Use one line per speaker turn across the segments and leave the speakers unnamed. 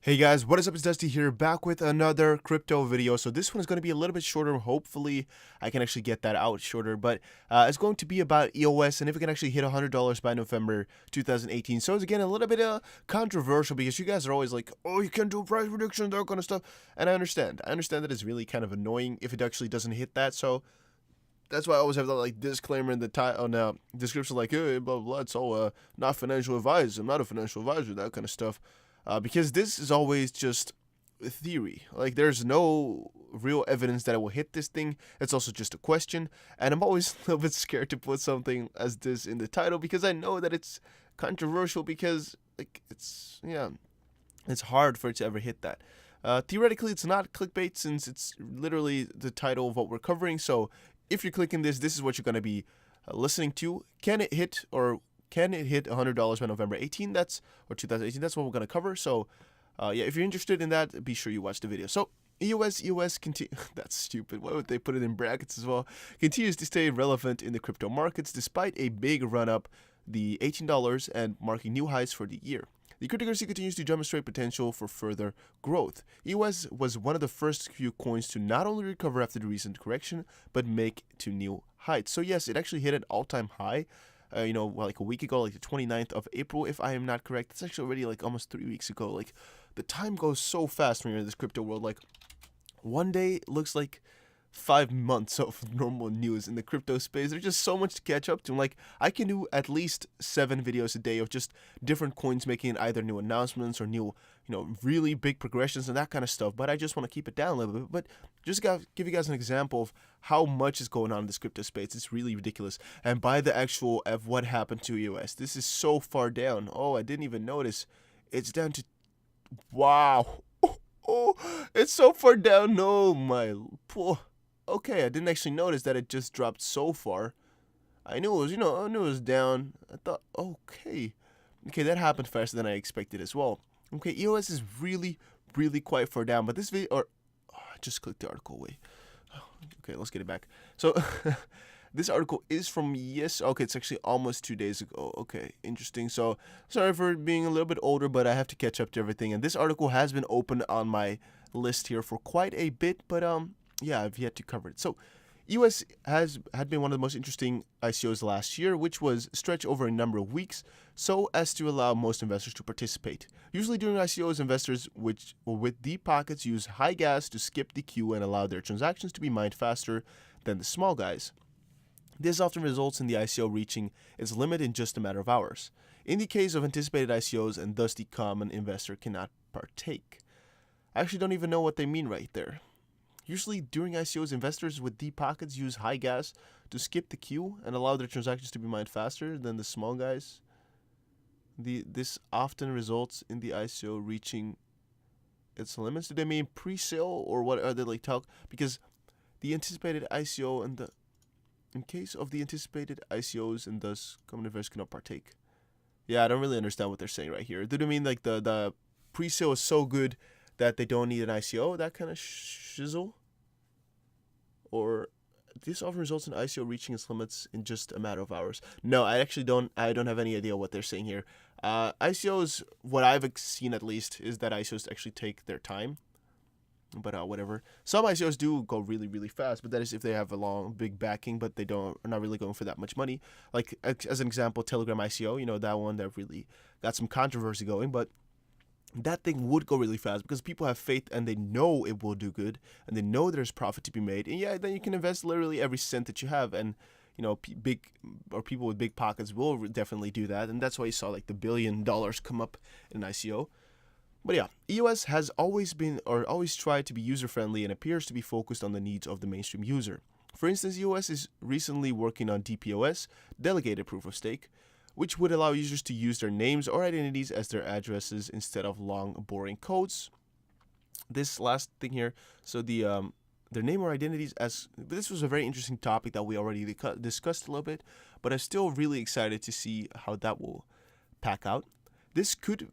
Hey guys, what is up? It's Dusty here, back with another crypto video. So this one is going to be a little bit shorter. Hopefully I can actually get that out shorter, but it's going to be about EOS and if it can actually hit $100 by November 2018. So it's again a little bit controversial because you guys are always like, oh, you can't do price prediction, that kind of stuff. And I understand that it's really kind of annoying if it actually doesn't hit that. So that's why I always have that like disclaimer in the title, on the description, like, hey, blah blah blah. It's all not financial advice. I'm not a financial advisor, that kind of stuff. Because this is always just a theory. Like, there's no real evidence that it will hit this thing. It's also just a question. And I'm always a little bit scared to put something as this in the title because I know that it's controversial because, like, it's hard for it to ever hit that. Theoretically, it's not clickbait since it's literally the title of what we're covering. So if you're clicking this is what you're going to be listening to. Can it hit $100 by November 18? Or 2018. That's what we're gonna cover. So, yeah, if you're interested in that, be sure you watch the video. So, EOS continue. That's stupid. Why would they put it in brackets as well? Continues to stay relevant in the crypto markets despite a big run up, the $18 and marking new highs for the year. The cryptocurrency continues to demonstrate potential for further growth. EOS was one of the first few coins to not only recover after the recent correction, but make to new heights. So yes, it actually hit an all-time high. Like a week ago, like the 29th of April, if I am not correct. It's actually already like almost 3 weeks ago. Like, the time goes so fast when you're in this crypto world. Like, one day looks like 5 months of normal news in the crypto space. There's just so much to catch up to. Like, I can do at least 7 videos a day of just different coins making either new announcements or new, really big progressions and that kind of stuff. But I just want to keep it down a little bit. But just gotta give you guys an example of how much is going on in this crypto space. It's really ridiculous. And by the actual of what happened to EOS, this is so far down. Oh, I didn't even notice. It's down to, wow. Oh, it's so far down. No, my poor. Okay, I didn't actually notice that it just dropped so far. I knew it was, I knew it was down. I thought, okay, that happened faster than I expected as well. Okay, EOS is really, really quite far down, but this video, I just clicked the article away. Okay, let's get it back. So, this article is from okay, it's actually almost 2 days ago. Okay, interesting. So, sorry for being a little bit older, but I have to catch up to everything. And this article has been open on my list here for quite a bit, but yeah, I've yet to cover it. So, EOS had been one of the most interesting ICOs last year, which was stretched over a number of weeks, so as to allow most investors to participate. Usually during ICOs, investors with deep pockets use high gas to skip the queue and allow their transactions to be mined faster than the small guys. This often results in the ICO reaching its limit in just a matter of hours. In the case of anticipated ICOs, and thus the common investor cannot partake. I actually don't even know what they mean right there. Usually during ICOs, investors with deep pockets use high gas to skip the queue and allow their transactions to be mined faster than the small guys. This often results in the ICO reaching its limits. Do they mean pre-sale or what are they like talk? Because the anticipated ICO and in case of the anticipated ICOs and thus common investors cannot partake. Yeah, I don't really understand what they're saying right here. Do they mean like the pre-sale is so good that they don't need an ICO? That kind of shizzle? Or this often results in ICO reaching its limits in just a matter of hours. No, I actually don't. I don't have any idea what they're saying here. ICOs, what I've seen at least, is that ICOs actually take their time. But whatever. Some ICOs do go really, really fast, but that is if they have a long, big backing, but they are not really going for that much money. Like as an example, Telegram ICO, that one that really got some controversy going, but that thing would go really fast because people have faith and they know it will do good and they know there's profit to be made. And yeah, then you can invest literally every cent that you have. And, people with big pockets will definitely do that. And that's why you saw like the $1 billion come up in an ICO. But yeah, EOS has always tried to be user-friendly and appears to be focused on the needs of the mainstream user. For instance, EOS is recently working on DPoS, Delegated Proof of Stake, which would allow users to use their names or identities as their addresses instead of long, boring codes. This last thing here, so their name or identities this was a very interesting topic that we already discussed a little bit, but I'm still really excited to see how that will pack out. This could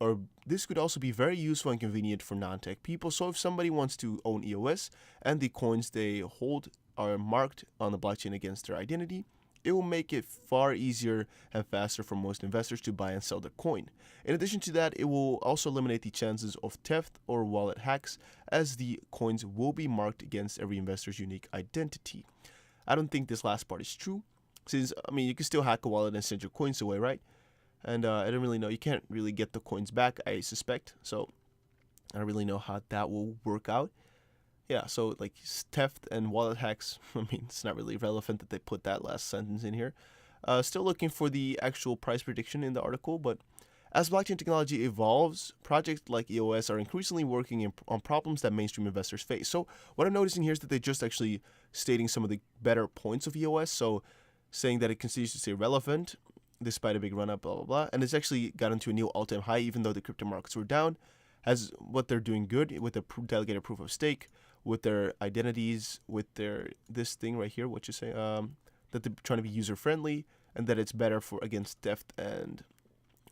also be very useful and convenient for non-tech people. So if somebody wants to own EOS and the coins they hold are marked on the blockchain against their identity, it will make it far easier and faster for most investors to buy and sell their coin. In addition to that, it will also eliminate the chances of theft or wallet hacks, as the coins will be marked against every investor's unique identity. I don't think this last part is true, since, I mean, you can still hack a wallet and send your coins away, right? And I don't really know. You can't really get the coins back, I suspect. So I don't really know how that will work out. Yeah, so like theft and wallet hacks, I mean, it's not really relevant that they put that last sentence in here. Still looking for the actual price prediction in the article, but as blockchain technology evolves, projects like EOS are increasingly working on problems that mainstream investors face. So what I'm noticing here is that they're just actually stating some of the better points of EOS. So saying that it continues to stay relevant despite a big run up, blah, blah, blah. And it's actually gotten to a new all-time high, even though the crypto markets were down. As what they're doing good with the delegated proof of stake, with their identities, with their this thing right here, what you say, that they're trying to be user-friendly, and that it's better for against theft and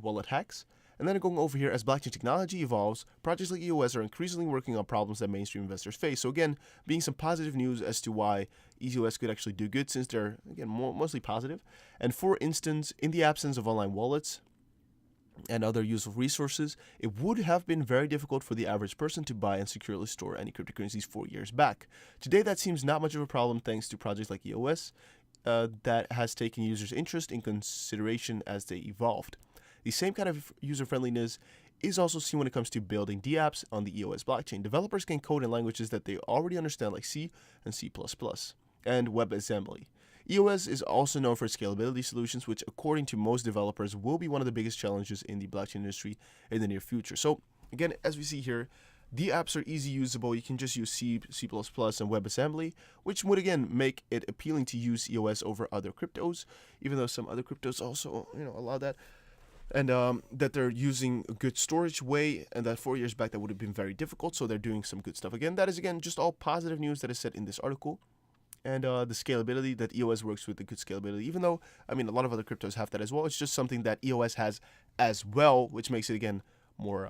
wallet hacks. And then going over here, as blockchain technology evolves, projects like EOS are increasingly working on problems that mainstream investors face. So again, being some positive news as to why EOS could actually do good, since they're, again, mostly positive. And for instance, in the absence of online wallets and other useful resources, it would have been very difficult for the average person to buy and securely store any cryptocurrencies 4 years back. Today, that seems not much of a problem thanks to projects like EOS that has taken users' interest in consideration as they evolved. The same kind of user-friendliness is also seen when it comes to building dApps on the EOS blockchain. Developers can code in languages that they already understand, like C and C++, and WebAssembly. EOS is also known for scalability solutions, which according to most developers will be one of the biggest challenges in the blockchain industry in the near future. So again, as we see here, the apps are easy usable. You can just use C, C++, and WebAssembly, which would again make it appealing to use EOS over other cryptos, even though some other cryptos also, allow that. And that they're using a good storage way, and that 4 years back that would have been very difficult. So they're doing some good stuff. Again, that is again just all positive news that is said in this article. And the scalability, that EOS works with the good scalability, even though, I mean, a lot of other cryptos have that as well. It's just something that EOS has as well, which makes it, again, more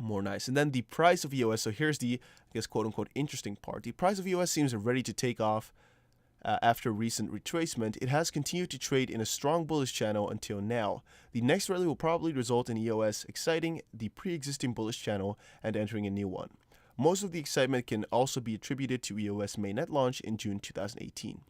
nice. And then the price of EOS. So here's the, I guess, quote-unquote, interesting part. The price of EOS seems ready to take off after recent retracement. It has continued to trade in a strong bullish channel until now. The next rally will probably result in EOS exciting the pre-existing bullish channel and entering a new one. Most of the excitement can also be attributed to EOS mainnet launch in June 2018.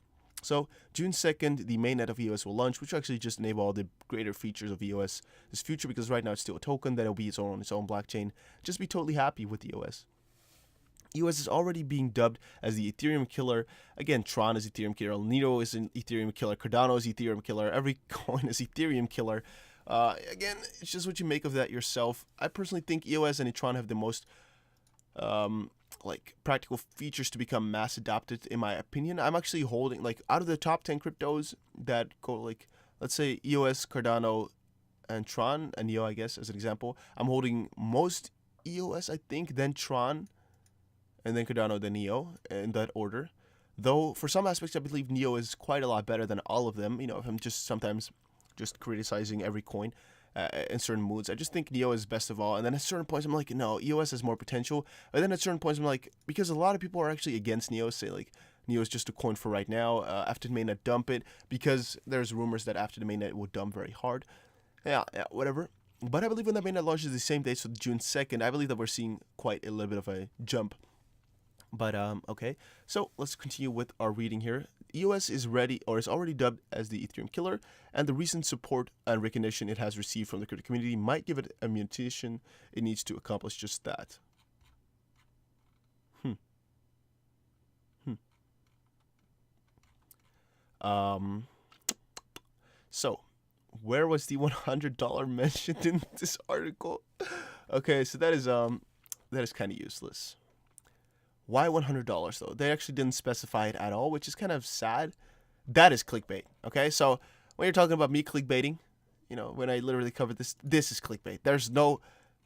So June 2nd, the mainnet of EOS will launch, which will actually just enable all the greater features of EOS this future, because right now it's still a token that will be on its own blockchain. Just be totally happy with EOS. EOS is already being dubbed as the Ethereum killer. Again, Tron is Ethereum killer, Nero is an Ethereum killer, Cardano is Ethereum killer, every coin is Ethereum killer. Again, it's just what you make of that yourself. I personally think EOS and Tron have the most practical features to become mass adopted, in my opinion. I'm actually holding, like, out of the top 10 cryptos that go, like, let's say EOS, Cardano, and Tron, and Neo, I guess, as an example, I'm holding most EOS, I think, then Tron, and then Cardano, then Neo, in that order. Though, for some aspects, I believe Neo is quite a lot better than all of them. If I'm just sometimes just criticizing every coin in certain moods, I just think Neo is best of all. And then at certain points, I'm like, no, EOS has more potential. And then at certain points, I'm like, because a lot of people are actually against Neo, say, like, Neo is just a coin for right now. After the mainnet, dump it, because there's rumors that after the mainnet, it will dump very hard. Yeah, whatever. But I believe when that mainnet launches the same day, so June 2nd, I believe that we're seeing quite a little bit of a jump. But, okay, so let's continue with our reading here. EOS is ready, or is already dubbed as the Ethereum killer, and the recent support and recognition it has received from the crypto community might give it a mutation it needs to accomplish just that. So, where was the $100 mentioned in this article? Okay, so that is kind of useless. Why $100 though? They actually didn't specify it at all, which is kind of sad. That is clickbait. Okay, so when you're talking about me clickbaiting, when I literally covered this is clickbait. There's no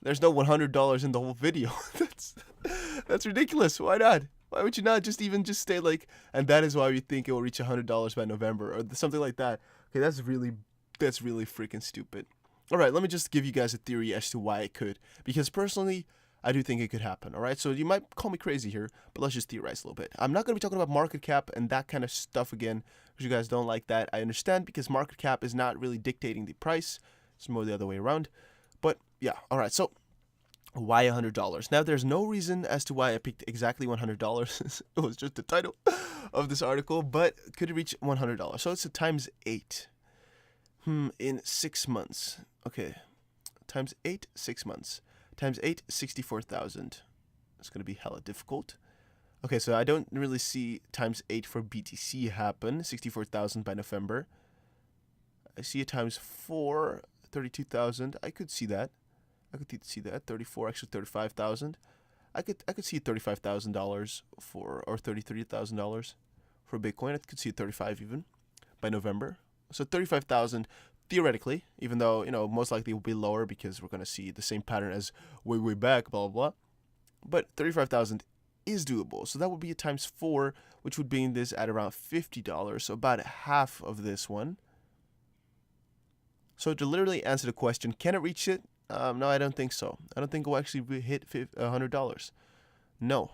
$100 in the whole video. that's ridiculous. Why not? Why would you not just stay like, and that is why we think it will reach $100 by November or something like that? Okay, that's really freaking stupid. All right, let me just give you guys a theory as to why it could. Because personally, I do think it could happen. All right, so you might call me crazy here, but let's just theorize a little bit. I'm not going to be talking about market cap and that kind of stuff again, because you guys don't like that. I understand, because market cap is not really dictating the price. It's more the other way around. But yeah, all right, so why $100? Now, there's no reason as to why I picked exactly $100. It was just the title of this article, but could it reach $100? So it's a times 8. In 6 months. Okay, times 8, 6 months. Times 8, 64,000. It's going to be hella difficult. Okay, so I don't really see times 8 for BTC happen. 64,000 by November. I see it times 4, 32,000. I could see that. I could see that. 34, actually 35,000. I could see $35,000 for, or $33,000 for Bitcoin. I could see 35 even by November. So 35,000 theoretically, even though, you know, most likely it will be lower because we're going to see the same pattern as way back, blah, blah, blah. But 35,000 is doable. So that would be a times 4, which would bring this at around $50. So about half of this one. So to literally answer the question, can it reach it? No, I don't think so. I don't think it will actually hit $100. No.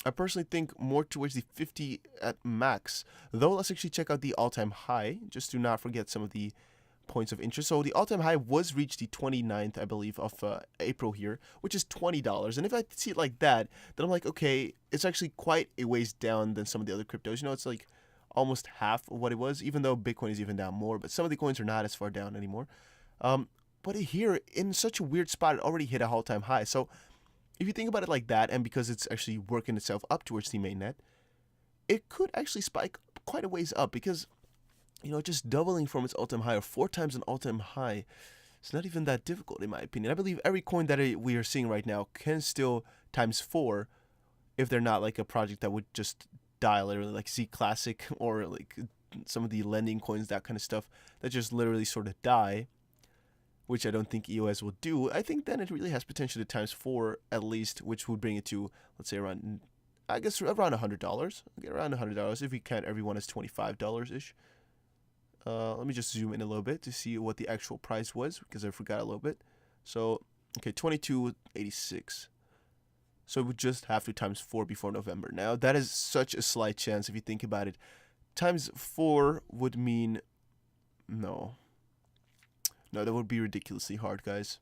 I personally think more towards the 50 at max. Though, let's actually check out the all-time high, just to not forget some of the points of interest. So the all-time high was reached the 29th, I believe, of April here, which is $20. And if I see it like that, then I'm like, okay, it's actually quite a ways down than some of the other cryptos. You know, it's like almost half of what it was, even though Bitcoin is even down more. But some of the coins are not as far down anymore. But here, in such a weird spot, it already hit a all-time high. So if you think about it like that, and because it's actually working itself up towards the mainnet, it could actually spike quite a ways up, because, you know, just doubling from its all-time high, or 4 times an all-time high, it's not even that difficult in my opinion. I believe every coin that we are seeing right now can still times 4 if they're not like a project that would just die literally, like Z Classic or like some of the lending coins, that kind of stuff that just literally sort of die, which I don't think EOS will do. I think then it really has potential to times 4 at least, which would bring it to, let's say, around, I guess, around $100. Okay, around $100 if we count everyone as $25-ish. Let me just zoom in a little bit to see what the actual price was, because I forgot a little bit. So, okay, 22.86. So it would just have to times 4 before November. Now, that is such a slight chance if you think about it. Times 4 would mean, no, that would be ridiculously hard, guys.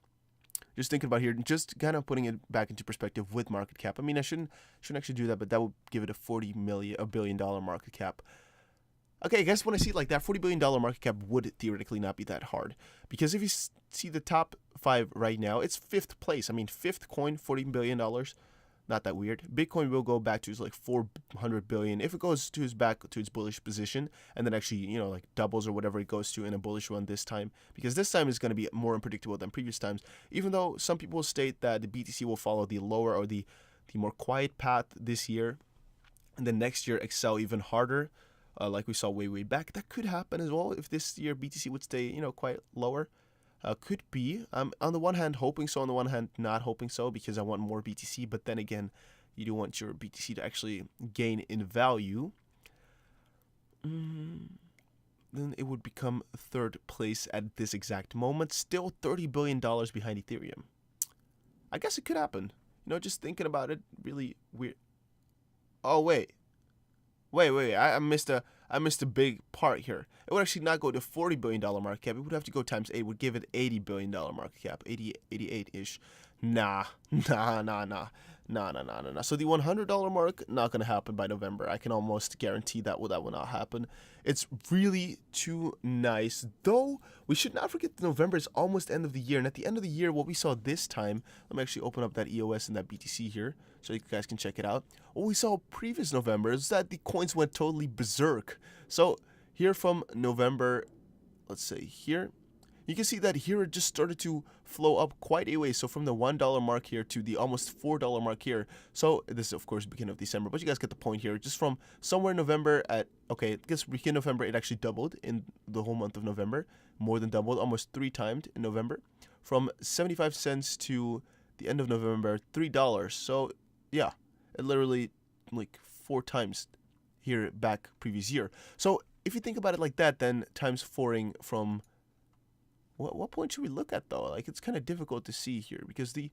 Just thinking about here, just kind of putting it back into perspective with market cap. I mean, I shouldn't actually do that, but that would give it a $1 billion market cap. Okay, I guess when I see it like that, $40 billion market cap would theoretically not be that hard. Because if you see the top 5 right now, it's 5th place. I mean, 5th coin, $40 billion. Not that weird. Bitcoin will go back to its like 400 billion if it goes to its back to its bullish position, and then actually, you know, like doubles or whatever it goes to in a bullish one this time, because this time is going to be more unpredictable than previous times. Even though some people state that the BTC will follow the lower or the more quiet path this year, and then next year excel even harder, like we saw way back. That could happen as well if this year BTC would stay, you know, quite lower. Could be. I'm on the one hand hoping so, on the one hand not hoping so, because I want more BTC, but then again, you do want your BTC to actually gain in value. Then it would become 3rd place at this exact moment, still $30 billion behind Ethereum. I guess it could happen. You know, just thinking about it, really weird. Oh, wait, I missed a big part here. It would actually not go to $40 billion market cap. It would have to go times 8. Would give it $80 billion market cap, 88-ish. Nah. So the $100 mark, not gonna happen by November. I can almost guarantee that will not happen. It's really too nice. Though we should not forget that November is almost end of the year, and at the end of the year, what we saw this time. Let me actually open up that EOS and that BTC here, so you guys can check it out. What we saw previous November is that the coins went totally berserk. So here from November, let's say here, you can see that here it just started to flow up quite a way. So from the $1 mark here to the almost $4 mark here. So this is of course beginning of December, but you guys get the point here. Just from somewhere in November at, okay, I guess beginning of November, it actually doubled in the whole month of November. More than doubled, almost 3 times in November. From 75 cents to the end of November, $3. So yeah, it literally like 4 times here back previous year. So if you think about it like that, then times 4ing from what point should we look at though? Like, it's kind of difficult to see here because the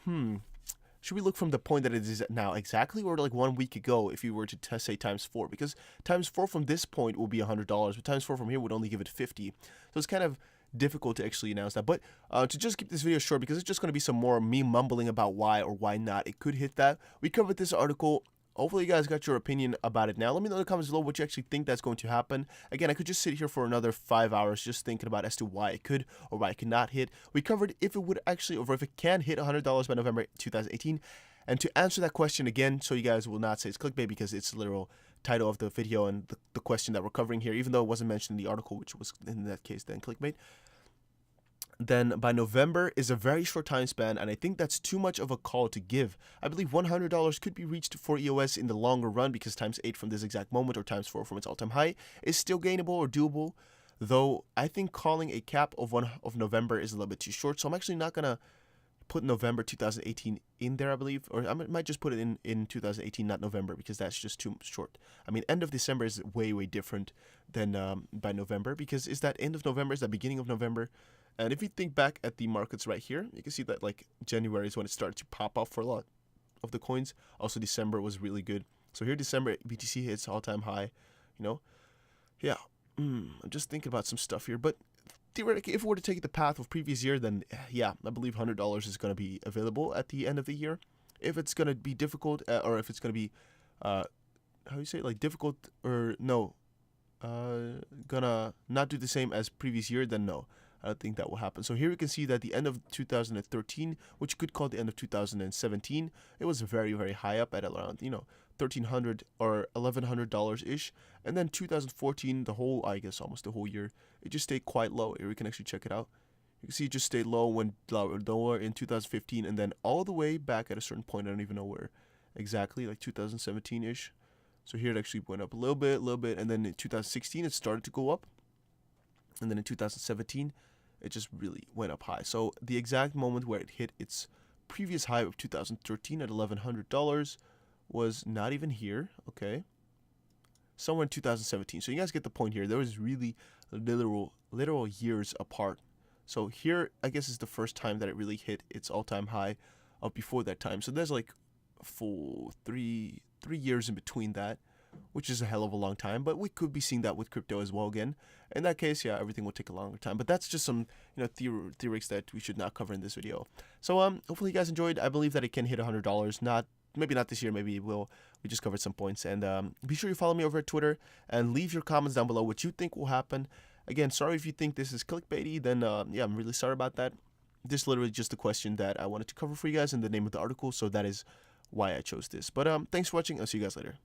should we look from the point that it is now exactly, or like 1 week ago if you were to say times 4? Because times 4 from this point will be $100, but times 4 from here would only give it 50. So it's kind of difficult to actually announce that. But to just keep this video short, because it's just going to be some more me mumbling about why or why not it could hit that, we covered this article. Hopefully you guys got your opinion about it now. Let me know in the comments below what you actually think that's going to happen. Again, I could just sit here for another 5 hours just thinking about as to why it could or why it could not hit. We covered if it would actually, or if it can hit $100 by November 2018. And to answer that question again, so you guys will not say it's clickbait, because it's the literal title of the video and the question that we're covering here, even though it wasn't mentioned in the article, which was in that case then clickbait. Then by November is a very short time span, and I think that's too much of a call to give. I believe $100 could be reached for EOS in the longer run, because times 8 from this exact moment, or times 4 from its all-time high, is still gainable or doable. Though I think calling a cap of November is a little bit too short, so I'm actually not gonna put November 2018 in there, I believe, or I might just put it in 2018, not November, because that's just too short. I mean, end of December is way different than by November, because is that end of November, is that beginning of November? And if you think back at the markets right here, you can see that like January is when it started to pop off for a lot of the coins. Also, December was really good. So here, December, BTC hits all-time high, you know? Yeah, I'm just thinking about some stuff here. But theoretically, if we were to take the path of previous year, then yeah, I believe $100 is going to be available at the end of the year. If it's going to be difficult, or if it's going to be, how do you say it? Like difficult, or no, gonna not do the same as previous year, then no. I don't think that will happen. So here we can see that the end of 2013, which you could call the end of 2017, it was very high up at around, you know, $1,300 or $1,100 ish. And then 2014, the whole, I guess almost the whole year, it just stayed quite low. Here we can actually check it out. You can see it just stayed low, went lower in 2015, and then all the way back at a certain point. I don't even know where exactly, like 2017 ish. So here it actually went up a little bit, and then in 2016 it started to go up, and then in 2017 it just really went up high. So the exact moment where it hit its previous high of 2013 at $1,100 was not even here, okay? Somewhere in 2017. So you guys get the point here. There was really literal years apart. So here, I guess, is the first time that it really hit its all-time high of before that time. So there's like a full three years in between that, which is a hell of a long time. But we could be seeing that with crypto as well again. In that case, yeah, everything will take a longer time. But that's just some, you know, theories that we should not cover in this video. So hopefully you guys enjoyed. I believe that it can hit $100. Maybe not this year. Maybe it will. We just covered some points. And be sure you follow me over at Twitter and leave your comments down below what you think will happen. Again, sorry if you think this is clickbaity. Then yeah, I'm really sorry about that. This is literally just the question that I wanted to cover for you guys in the name of the article. So that is why I chose this. But thanks for watching. I'll see you guys later.